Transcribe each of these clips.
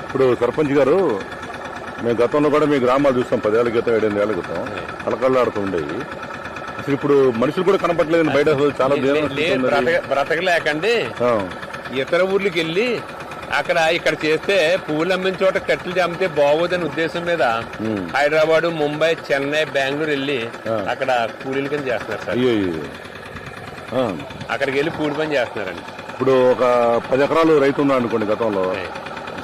ఇప్పుడు సర్పంచ్ గారు మేము గతంలో కూడా మీ గ్రామాలు చూస్తాం 10 ఏళ్ల క్రితం 7 ఏళ్ల క్రితం కలకల్లాడుతూ ఉండేవి. అసలు ఇప్పుడు మనుషులు కూడా కనపట్లేదు బయట. అసలు చాలా బ్రతకలేకండి ఇతర ఊర్లకి వెళ్ళి ఇక్కడ చేస్తే పువ్వులు అమ్మిన చోట కట్టెలు అమ్మితే బాగోదని ఉద్దేశం మీద హైదరాబాద్, ముంబై, చెన్నై, బెంగళూరు వెళ్ళి అక్కడ కూలీల కింద చేస్తున్నారు సార్. అక్కడికి వెళ్ళి కూలి పని చేస్తున్నారండి. ఇప్పుడు ఒక 10 ఎకరాలు రైతు ఉన్నాడు అనుకోండి, గతంలో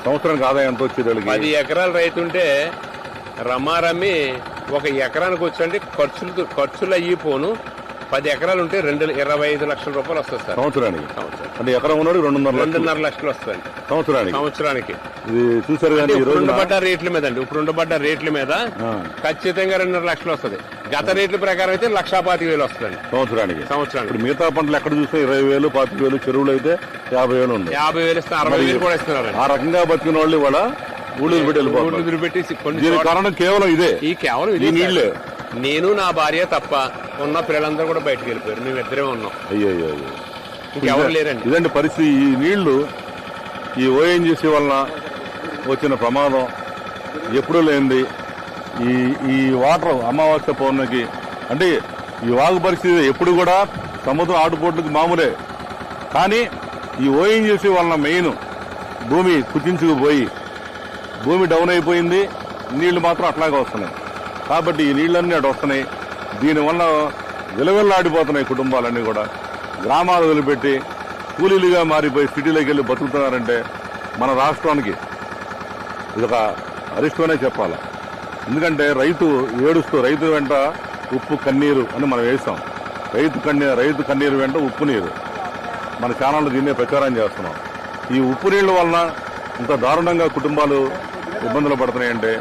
సంవత్సరానికి ఆదాయం ఎంత వచ్చేది? 10 ఎకరాల రైతు ఉంటే రమారమి ఒక ఎకరానికి వచ్చండి ఖర్చులు అయ్యిపోను 10 ఎకరాలు ఉంటే 25 లక్షల రూపాయలు వస్తుంది సార్ సంవత్సరానికి. అంటే ఎకరం ఉన్నాడు 2.5 లక్షలు వస్తుంది సంవత్సరానికి. ఇది చూసారు కానీ ఇప్పుడు ఉండబడ్డ రేట్ల మీద ఖచ్చితంగా 2.5 లక్షలు వస్తుంది. గత రేట్ల ప్రకారం అయితే 1,25,000 వస్తుంది సంవత్సరానికి. ఇప్పుడు మిగతా పంటలు ఎక్కడ చూస్తే 20,000, 25,000, చెరువులు అయితే 50,000 ఉంది. 50,000 ఇస్తున్నారు, 60,000 కూడా ఇస్తున్నారు. ఆ రకంగా బతికిన వాళ్ళు ఇవాళ ఊళ్ళు పెట్టి కారణం కేవలం ఇదే. ఈ నీళ్లే. నేను నా భార్య తప్ప ఉన్న పిల్లలందరూ కూడా బయటకు వెళ్ళిపోయారు. మేము ఇద్దరే ఉన్నాం. అయ్యో ఇంకెవరు లేరండి. ఇదండి పరిస్థితి. ఈ నీళ్లు ఈ ఓఎన్జీసీ వలన వచ్చిన ప్రమాదం ఎప్పుడూ లేనిది. ఈ వాటర్ అమావాస్య పౌర్ణమికి అంటే ఈ వాగు పరిస్థితి ఎప్పుడు కూడా సముద్రం ఆటుపోట్లకి మామూలే. కానీ ఈ ఓఎన్జీసీ వలన మెయిన్ భూమి కుచించుకుపోయి భూమి డౌన్ అయిపోయింది, నీళ్లు మాత్రం అట్లాగే వస్తున్నాయి. కాబట్టి ఈ నీళ్ళన్నీ అటు వస్తున్నాయి. దీనివల్ల విలవిల్లాడిపోతున్నాయి కుటుంబాలన్నీ కూడా. గ్రామాలు వదిలిపెట్టి కూలీలుగా మారిపోయి సిటీలోకి వెళ్ళి బతుకుతున్నారంటే మన రాష్ట్రానికి ఇదొక అరిష్టమనే చెప్పాలి. ఎందుకంటే రైతు ఏడుస్తూ రైతు వెంట ఉప్పు కన్నీరు అని మనం వేస్తాం. రైతు కన్నీరు వెంట ఉప్పు నీరు. మన ఛానల్లో దీన్నే ప్రచారం చేస్తున్నాం. ఈ ఉప్పు నీళ్ల వలన ఇంత దారుణంగా కుటుంబాలు ఇబ్బందులు పడుతున్నాయంటే